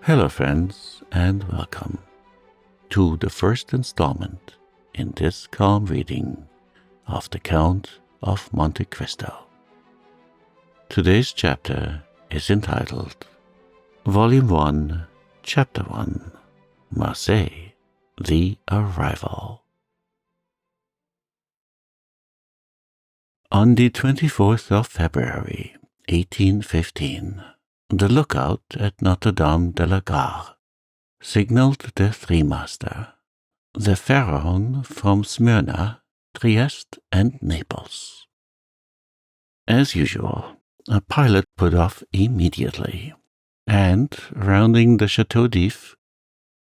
Hello friends, and welcome to the first installment in this calm reading of the Count of Monte Cristo. Today's chapter is entitled Volume 1, Chapter 1, Marseilles, The Arrival. On the 24th of February, 1815, the lookout at Notre-Dame de la Gare signaled the three-master, the Pharaon from Smyrna, Trieste, and Naples. As usual, a pilot put off immediately, and, rounding the Chateau d'If,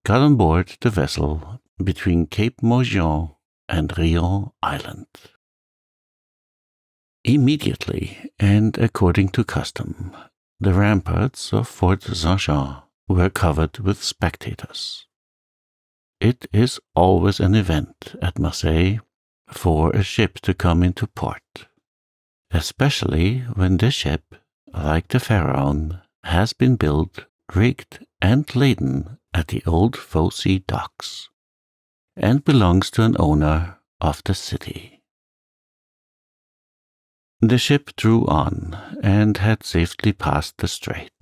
got on board the vessel between Cape Morgiou and Rion Island. Immediately, and according to custom, the ramparts of Fort Saint-Jean were covered with spectators. It is always an event at Marseilles for a ship to come into port, especially when the ship, like the Pharaon, has been built, rigged, and laden at the old Fosse docks, and belongs to an owner of the city. The ship drew on and had safely passed the strait,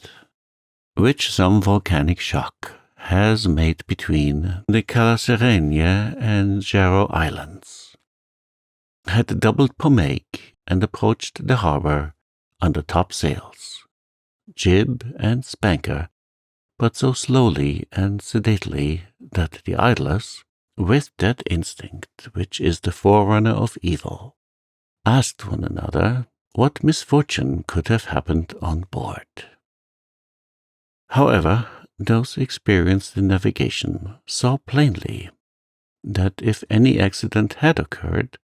which some volcanic shock has made between the Calaseraigne and Jarrow Islands, had doubled Pomaque and approached the harbour under top sails, jib and spanker, but so slowly and sedately that the idlers, with that instinct which is the forerunner of evil, asked one another what misfortune could have happened on board. However, those experienced in navigation saw plainly that if any accident had occurred,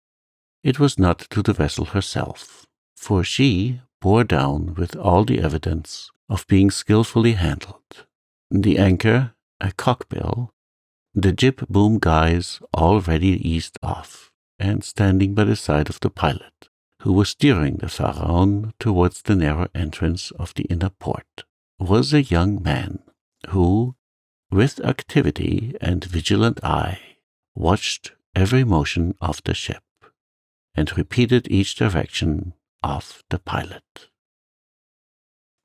it was not to the vessel herself, for she bore down with all the evidence of being skilfully handled, the anchor a cockbill, the jib-boom guys already eased off, and standing by the side of the pilot, who was steering the Pharaon towards the narrow entrance of the inner port, was a young man who, with activity and vigilant eye, watched every motion of the ship, and repeated each direction of the pilot.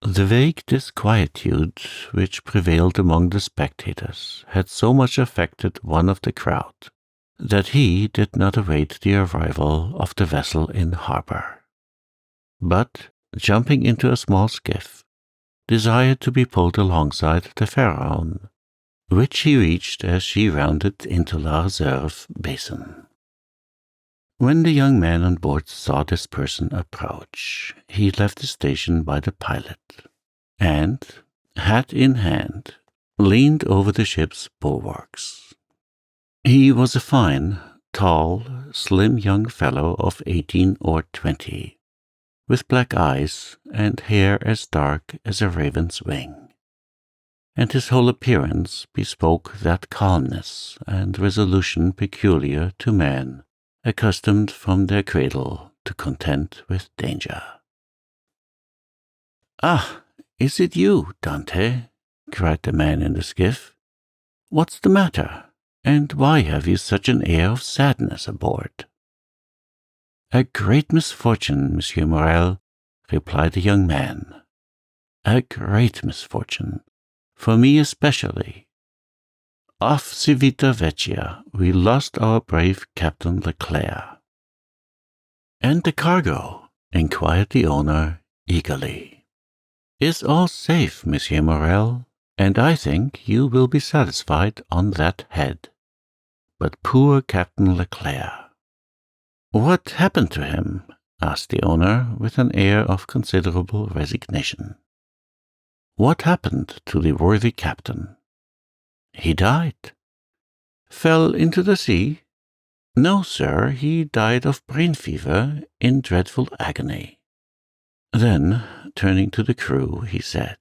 The vague disquietude which prevailed among the spectators had so much affected one of the crowd that he did not await the arrival of the vessel in harbour, but, jumping into a small skiff, desired to be pulled alongside the Pharaon, which he reached as she rounded into La Réserve basin. When the young man on board saw this person approach, he left the station by the pilot, and, hat in hand, leaned over the ship's bulwarks. He was a fine, tall, slim young fellow of 18 or 20, with black eyes and hair as dark as a raven's wing, and his whole appearance bespoke that calmness and resolution peculiar to men accustomed from their cradle to content with danger. "Ah, is it you, Dante?" cried the man in the skiff. "What's the matter? And why have you such an air of sadness aboard?" "A great misfortune, Monsieur Morel," replied the young man. "A great misfortune, for me especially. Off Civita Vecchia we lost our brave Captain Leclerc." "And the cargo?" inquired the owner eagerly. "Is all safe, Monsieur Morel, and I think you will be satisfied on that head. But poor Captain Leclerc." "What happened to him?" asked the owner with an air of considerable resignation. "What happened to the worthy captain?" "He died." "Fell into the sea?" "No, sir, he died of brain fever in dreadful agony." Then, turning to the crew, he said,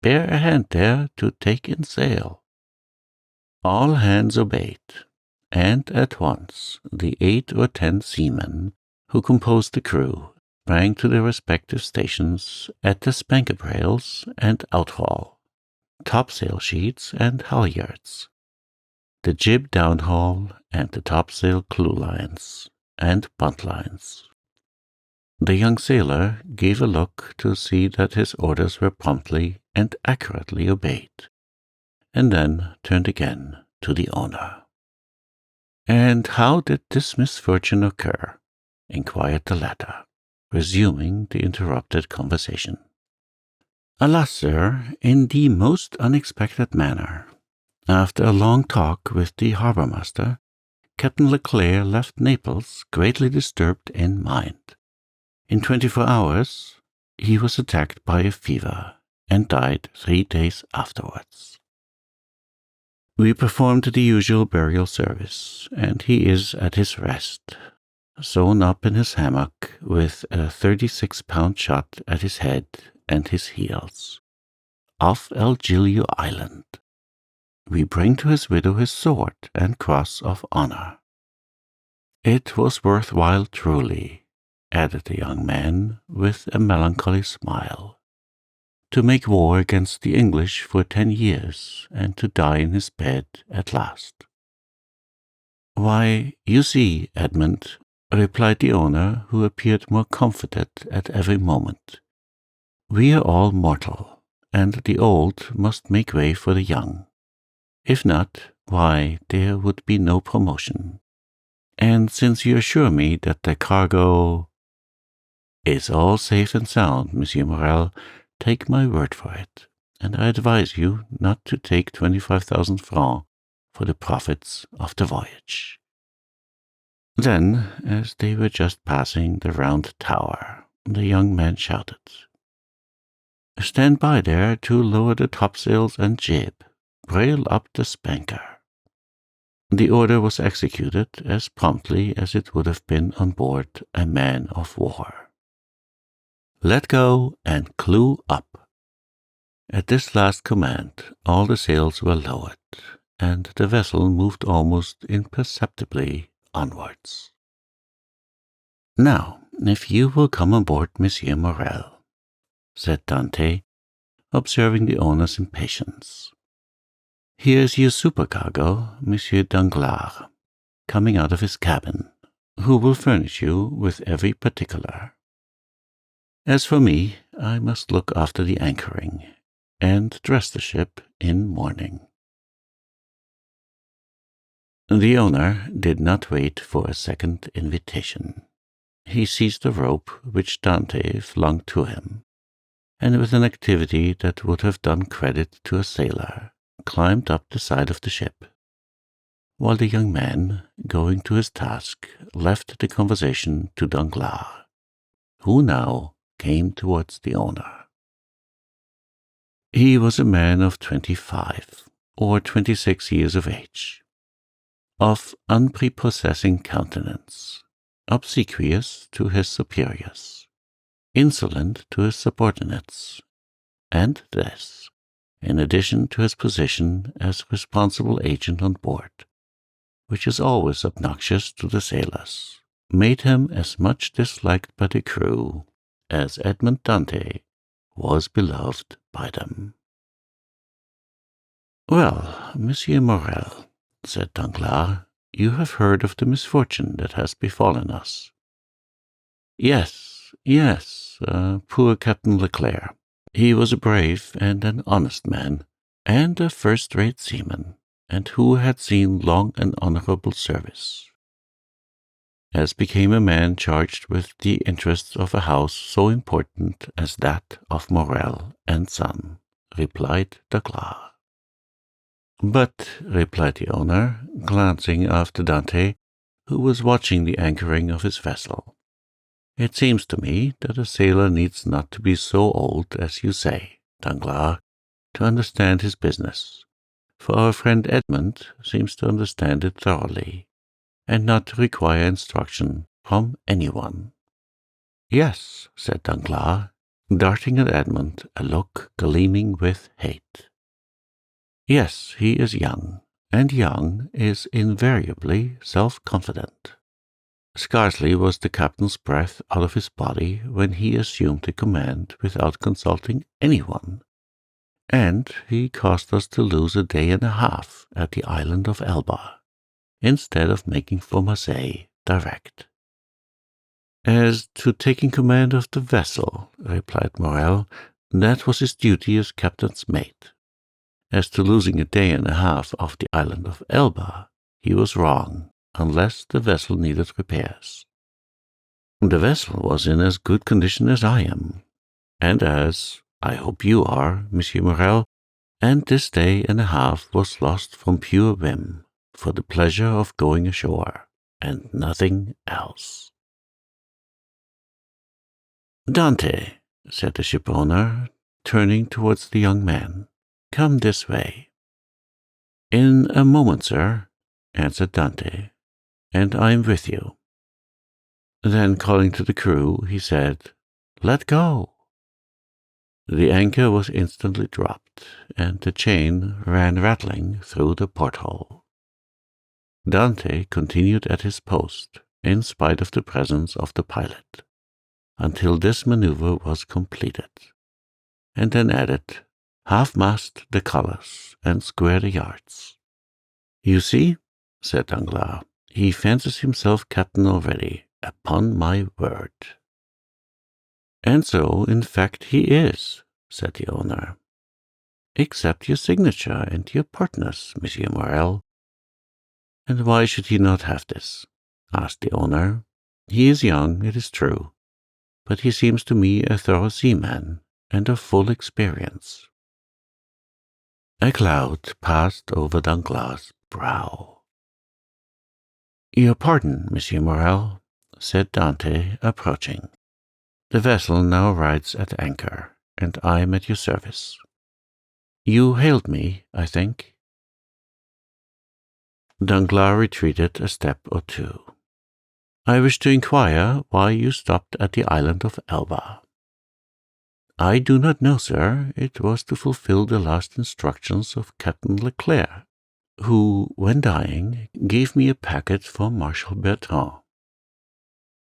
"Bear a hand there to take in sail." All hands obeyed, and at once the 8 or 10 seamen who composed the crew sprang to their respective stations at the spanker brails and outhaul, topsail sheets and halyards, the jib downhaul and the topsail clewlines and buntlines. The young sailor gave a look to see that his orders were promptly and accurately obeyed, and then turned again to the owner. "And how did this misfortune occur?" inquired the latter, resuming the interrupted conversation. "Alas, sir, in the most unexpected manner. After a long talk with the harbour-master, Captain Leclerc left Naples greatly disturbed in mind. In 24 hours he was attacked by a fever, and died 3 days afterwards. We performed the usual burial service, and he is at his rest, sewn up in his hammock with a 36-pound shot at his head and his heels, off El Giglio Island. We bring to his widow his sword and cross of honour. It was worthwhile truly," added the young man with a melancholy smile, "to make war against the English for 10 years, and to die in his bed at last." "Why, you see, Edmund," replied the owner, who appeared more comforted at every moment, "we are all mortal, and the old must make way for the young. If not, why, there would be no promotion. And since you assure me that the cargo—" "Is all safe and sound, Monsieur Morel, take my word for it, and I advise you not to take 25,000 francs for the profits of the voyage." Then, as they were just passing the round tower, the young man shouted, "Stand by there to lower the topsails and jib. Brail up the spanker." The order was executed as promptly as it would have been on board a man of war. "Let go and clew up." At this last command all the sails were lowered, and the vessel moved almost imperceptibly onwards. "Now, if you will come on board, Monsieur Morel," said Dante, observing the owner's impatience. "Here's your supercargo, Monsieur Danglars, coming out of his cabin, who will furnish you with every particular. As for me, I must look after the anchoring, and dress the ship in mourning." The owner did not wait for a second invitation. He seized a rope which Dante flung to him, and with an activity that would have done credit to a sailor, climbed up the side of the ship, while the young man, going to his task, left the conversation to Danglars, who now came towards the owner. He was a man of 25 or 26 years of age, of unprepossessing countenance, obsequious to his superiors, insolent to his subordinates, and this, in addition to his position as responsible agent on board, which is always obnoxious to the sailors, made him as much disliked by the crew as Edmond Dantès was beloved by them. "Well, Monsieur Morel," said Danglars, "you have heard of the misfortune that has befallen us." Yes, poor Captain Leclerc. He was a brave and an honest man, and a first-rate seaman, and who had seen long and honourable service, as became a man charged with the interests of a house so important as that of Morel and Son, replied Danglars. "But," replied the owner, glancing after Dante, who was watching the anchoring of his vessel, "it seems to me that a sailor needs not to be so old as you say, Danglars, to understand his business, for our friend Edmund seems to understand it thoroughly, and not to require instruction from anyone." "Yes," said Danglars, darting at Edmund a look gleaming with hate. "Yes, he is young, and young is invariably self-confident. Scarcely was the captain's breath out of his body when he assumed the command without consulting anyone, and he caused us to lose a day and a half at the island of Elba, instead of making for Marseilles direct. As to taking command of the vessel, replied Morel, that was his duty as captain's mate. As to losing a day and a half off the island of Elba, he was wrong, unless the vessel needed repairs. The vessel was in as good condition as I am, and as I hope you are, Monsieur Morel, and this day and a half was lost from pure whim, for the pleasure of going ashore, and nothing else. Dante, said the shipowner, turning towards the young man, come this way. In a moment, sir, answered Dante, and I am with you. Then calling to the crew, he said, Let go. The anchor was instantly dropped, and the chain ran rattling through the porthole. Dante continued at his post, in spite of the presence of the pilot, until this maneuver was completed, and then added, Half-mast the colours, and square the yards. You see, said Danglars, he fancies himself captain already, upon my word. And so, in fact, he is, said the owner. Accept your signature and your partner's, Monsieur Morel. And why should he not have this? Asked the owner. He is young, it is true, but he seems to me a thorough seaman, and of full experience. A cloud passed over Danglars' brow. Your pardon, Monsieur Morel, said Dante, approaching. The vessel now rides at anchor, and I am at your service. You hailed me, I think? Danglars retreated a step or two. I wish to inquire why you stopped at the island of Elba. I do not know, sir. It was to fulfill the last instructions of Captain Leclerc, who, when dying, gave me a packet for Marshal Bertrand.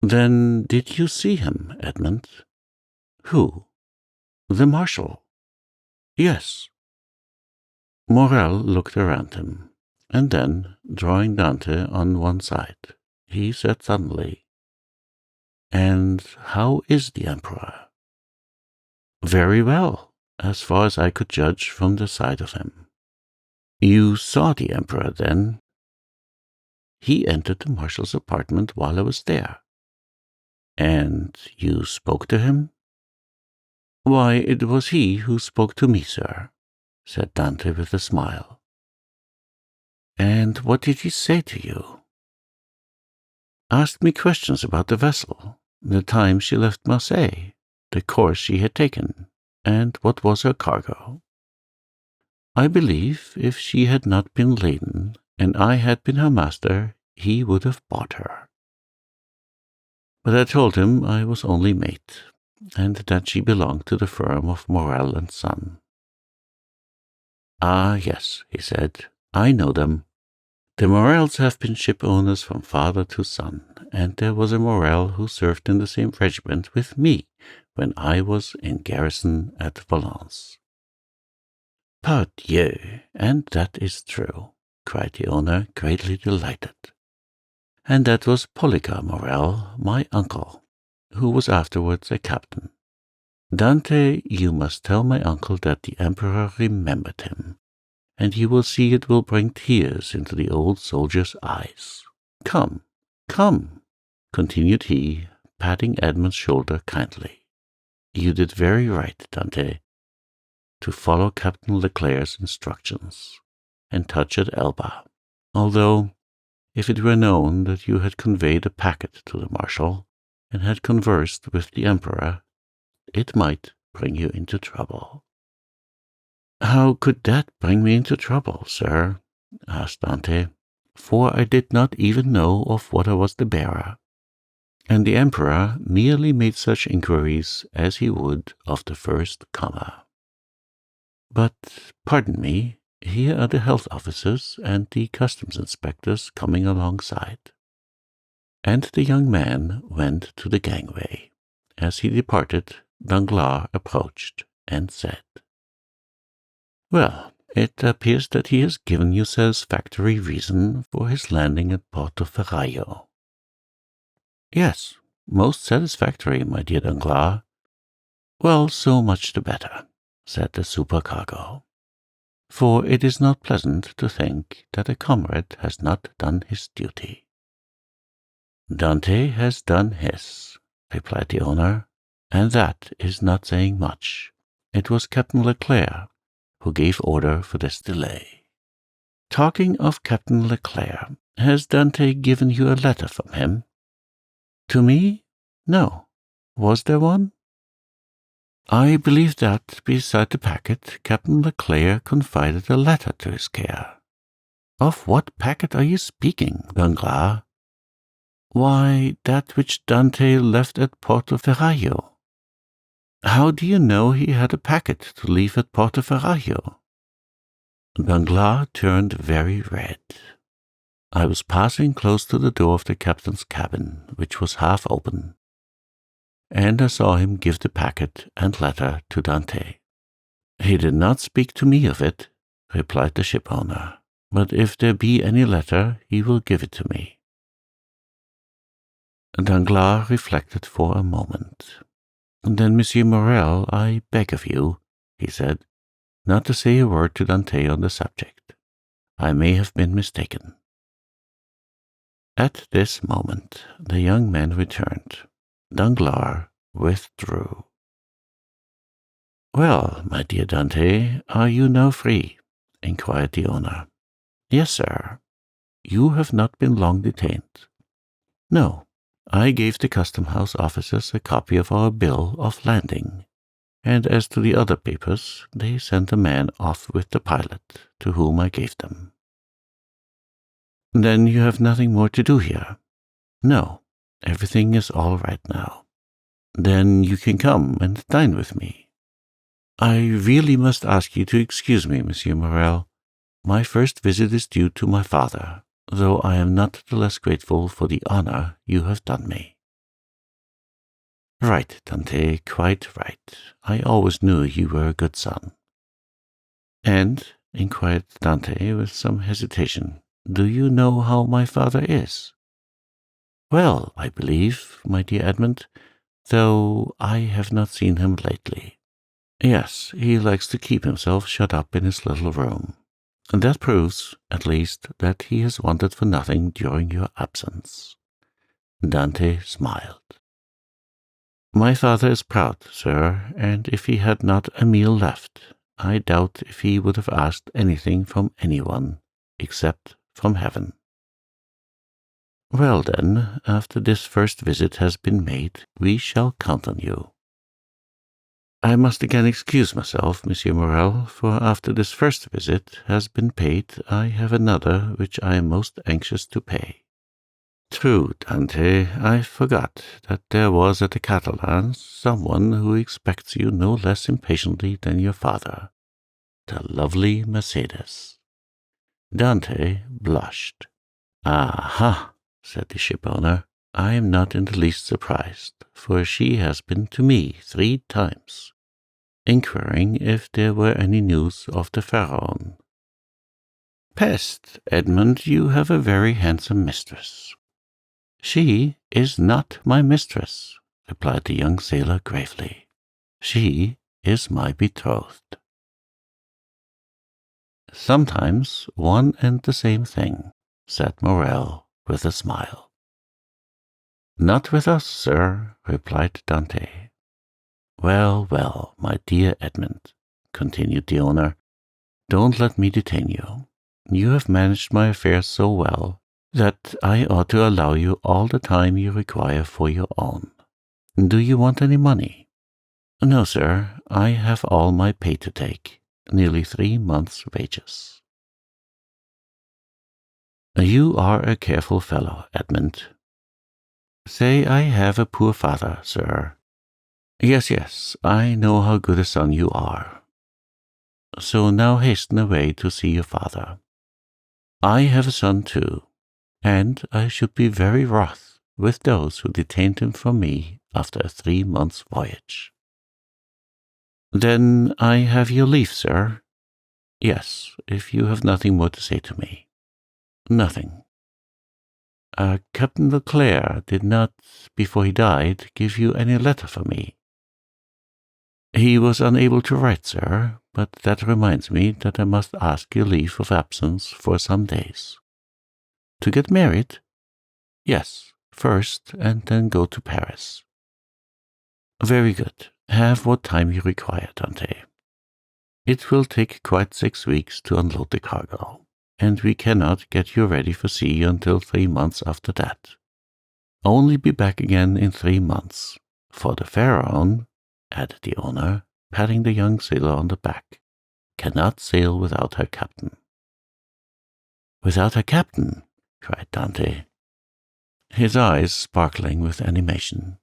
Then did you see him, Edmond? Who? The Marshal. Yes. Morel looked around him, and then, drawing Dante on one side, he said suddenly, And how is the Emperor? Very well, as far as I could judge from the sight of him. You saw the Emperor, then? He entered the Marshal's apartment while I was there. And you spoke to him? Why, it was he who spoke to me, sir, said Dante with a smile. And what did he say to you? Asked me questions about the vessel, the time she left Marseilles, the course she had taken, and what was her cargo. I believe if she had not been laden, and I had been her master, he would have bought her. But I told him I was only mate, and that she belonged to the firm of Morel and Son. Ah, yes, he said, I know them. The Morels have been ship owners from father to son, and there was a Morel who served in the same regiment with me when I was in garrison at Valence. Pardieu, and that is true, cried the owner, greatly delighted. And that was Policar Morel, my uncle, who was afterwards a captain. Dante, you must tell my uncle that the Emperor remembered him, and you will see it will bring tears into the old soldier's eyes. Come, come, continued he, patting Edmund's shoulder kindly. You did very right, Dante, to follow Captain Leclerc's instructions, and touch at Elba, although, if it were known that you had conveyed a packet to the Marshal, and had conversed with the Emperor, it might bring you into trouble. How could that bring me into trouble, sir? Asked Dante, for I did not even know of what I was the bearer. And the Emperor merely made such inquiries as he would of the first comer. But, pardon me, here are the health officers and the customs inspectors coming alongside. And the young man went to the gangway. As he departed, Danglars approached and said, Well, it appears that he has given you satisfactory reason for his landing at Portoferraio. Yes, most satisfactory, my dear Danglars. Well, so much the better, said the supercargo, for it is not pleasant to think that a comrade has not done his duty. Dante has done his, replied the owner, and that is not saying much. It was Captain Leclerc who gave order for this delay. Talking of Captain Leclerc, has Dante given you a letter from him? To me? No. Was there one? I believe that, beside the packet, Captain Leclerc confided a letter to his care. Of what packet are you speaking, Danglars? Why, that which Dante left at Portoferraio. How do you know he had a packet to leave at Portoferraio? Danglars turned very red. I was passing close to the door of the captain's cabin, which was half open, and I saw him give the packet and letter to Dante. He did not speak to me of it, replied the shipowner, but if there be any letter, he will give it to me. Danglars reflected for a moment. Then, Monsieur Morrel, I beg of you, he said, not to say a word to Dante on the subject. I may have been mistaken. At this moment, the young man returned. Danglars withdrew. Well, my dear Dante, are you now free? Inquired the owner. Yes, sir. You have not been long detained. No. I gave the custom-house officers a copy of our bill of landing, and as to the other papers, they sent a man off with the pilot, to whom I gave them. Then you have nothing more to do here? No, everything is all right now. Then you can come and dine with me. I really must ask you to excuse me, Monsieur Morrel. My first visit is due to my father, though I am not the less grateful for the honor you have done me. Right, Dante, quite right. I always knew you were a good son. And, inquired Dante with some hesitation, do you know how my father is? Well, I believe, my dear Edmund, though I have not seen him lately. Yes, he likes to keep himself shut up in his little room. And that proves, at least, that he has wanted for nothing during your absence. Dante smiled. My father is proud, sir, and if he had not a meal left, I doubt if he would have asked anything from anyone, except from heaven. Well, then, after this first visit has been made, we shall count on you. I must again excuse myself, Monsieur Morrel, for after this first visit has been paid, I have another which I am most anxious to pay. True, Dante, I forgot that there was at the Catalans someone who expects you no less impatiently than your father, the lovely Mercedes. Dante blushed. Aha, said the shipowner, I am not in the least surprised, for she has been to me 3 times, inquiring if there were any news of the Pharaon. Peste, Edmund, you have a very handsome mistress. She is not my mistress, replied the young sailor gravely. She is my betrothed. Sometimes one and the same thing, said Morrel with a smile. Not with us, sir, replied Dante. Well, well, my dear Edmund, continued the owner, don't let me detain you. You have managed my affairs so well that I ought to allow you all the time you require for your own. Do you want any money? No, sir, I have all my pay to take, nearly 3 months' wages. You are a careful fellow, Edmund. Say I have a poor father, sir. Yes, yes, I know how good a son you are. So now hasten away to see your father. I have a son too, and I should be very wroth with those who detained him from me after a 3 months' voyage. Then I have your leave, sir. Yes, if you have nothing more to say to me. Nothing. Captain Leclerc did not, before he died, give you any letter for me. He was unable to write, sir, but that reminds me that I must ask your leave of absence for some days. To get married? Yes, first, and then go to Paris. Very good. Have what time you require, Dante. It will take quite 6 weeks to unload the cargo, and we cannot get you ready for sea until 3 months after that. Only be back again in 3 months. For the Pharaon, added the owner, patting the young sailor on the back, cannot sail without her captain. Without her captain? Cried Dante, his eyes sparkling with animation.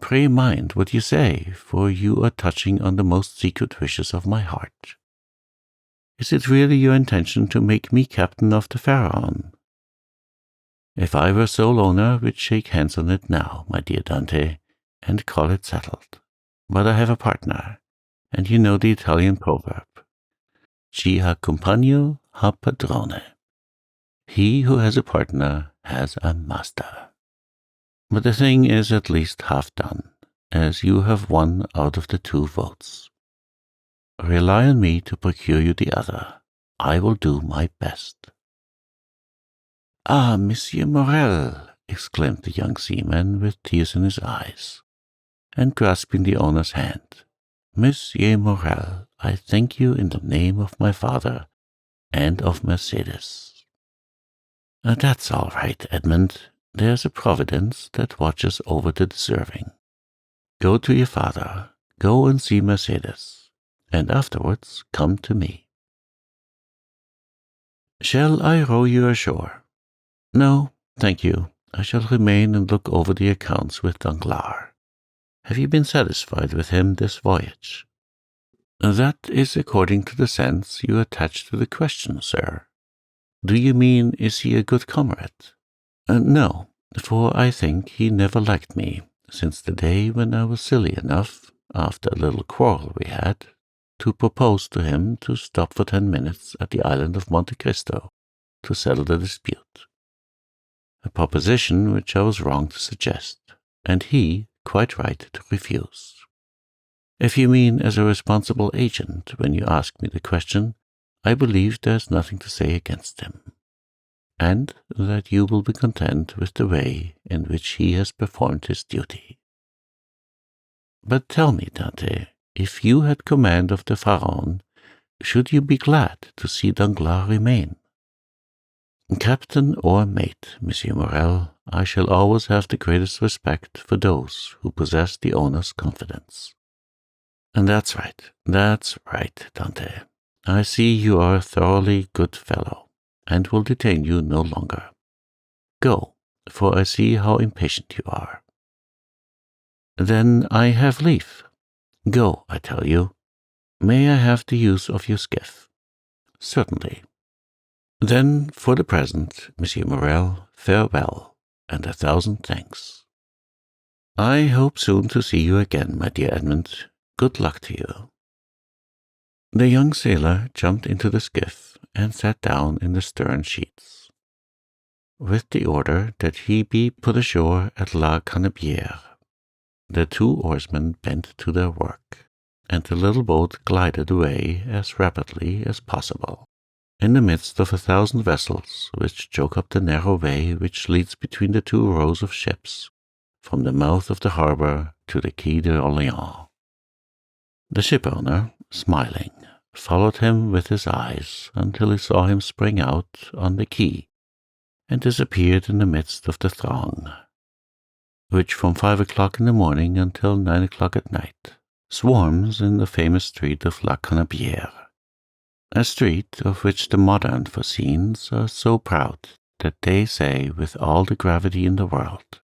Pray mind what you say, for you are touching on the most secret wishes of my heart. Is it really your intention to make me captain of the Pharaon? If I were sole owner, we'd shake hands on it now, my dear Dante, and call it settled. But I have a partner, and you know the Italian proverb, chi ha compagno ha padrone. He who has a partner has a master. But the thing is at least half done, as you have one out of the 2 votes. Rely on me to procure you the other. I will do my best. Ah, Monsieur Morel, exclaimed the young seaman with tears in his eyes, and grasping the owner's hand. Monsieur Morel, I thank you in the name of my father and of Mercedes. That's all right, Edmund. There's a providence that watches over the deserving. Go to your father, go and see Mercedes, and afterwards come to me. Shall I row you ashore? No, thank you. I shall remain and look over the accounts with Danglars. Have you been satisfied with him this voyage? That is according to the sense you attach to the question, sir. Do you mean, is he a good comrade? No, for I think he never liked me, since the day when I was silly enough, after a little quarrel we had, to propose to him to stop for 10 minutes at the island of Monte Cristo to settle the dispute. A proposition which I was wrong to suggest, and he quite right to refuse. If you mean as a responsible agent when you ask me the question, I believe there is nothing to say against him, and that you will be content with the way in which he has performed his duty. But tell me, Dante, if you had command of the Pharaon, should you be glad to see Danglars remain? Captain or mate, Monsieur Morel, I shall always have the greatest respect for those who possess the owner's confidence. And that's right, Dante. I see you are a thoroughly good fellow, and will detain you no longer. Go, for I see how impatient you are. Then I have leave. Go, I tell you. May I have the use of your skiff? Certainly. Then, for the present, Monsieur Morel, farewell, and 1,000 thanks. I hope soon to see you again, my dear Edmund. Good luck to you. The young sailor jumped into the skiff and sat down in the stern sheets, with the order that he be put ashore at La Canebière. The 2 oarsmen bent to their work, and the little boat glided away as rapidly as possible, in the midst of 1,000 vessels which choke up the narrow way which leads between the 2 rows of ships, from the mouth of the harbor to the Quai d'Orléans. The shipowner, smiling, followed him with his eyes until he saw him spring out on the quay and disappeared in the midst of the throng, which from 5 o'clock in the morning until 9 o'clock at night swarms in the famous street of La Canebière, a street of which the modern Phocéens are so proud that they say with all the gravity in the world,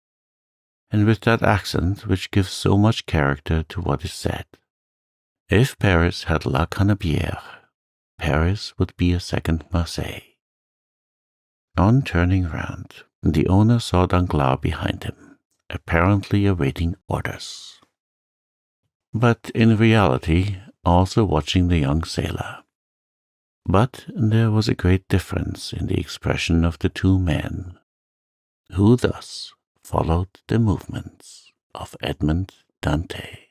and with that accent which gives so much character to what is said, if Paris had La Canebière, Paris would be a second Marseilles. On turning round, the owner saw Danglars behind him, apparently awaiting orders, but in reality also watching the young sailor. But there was a great difference in the expression of the two men, who thus followed the movements of Edmond Dantès.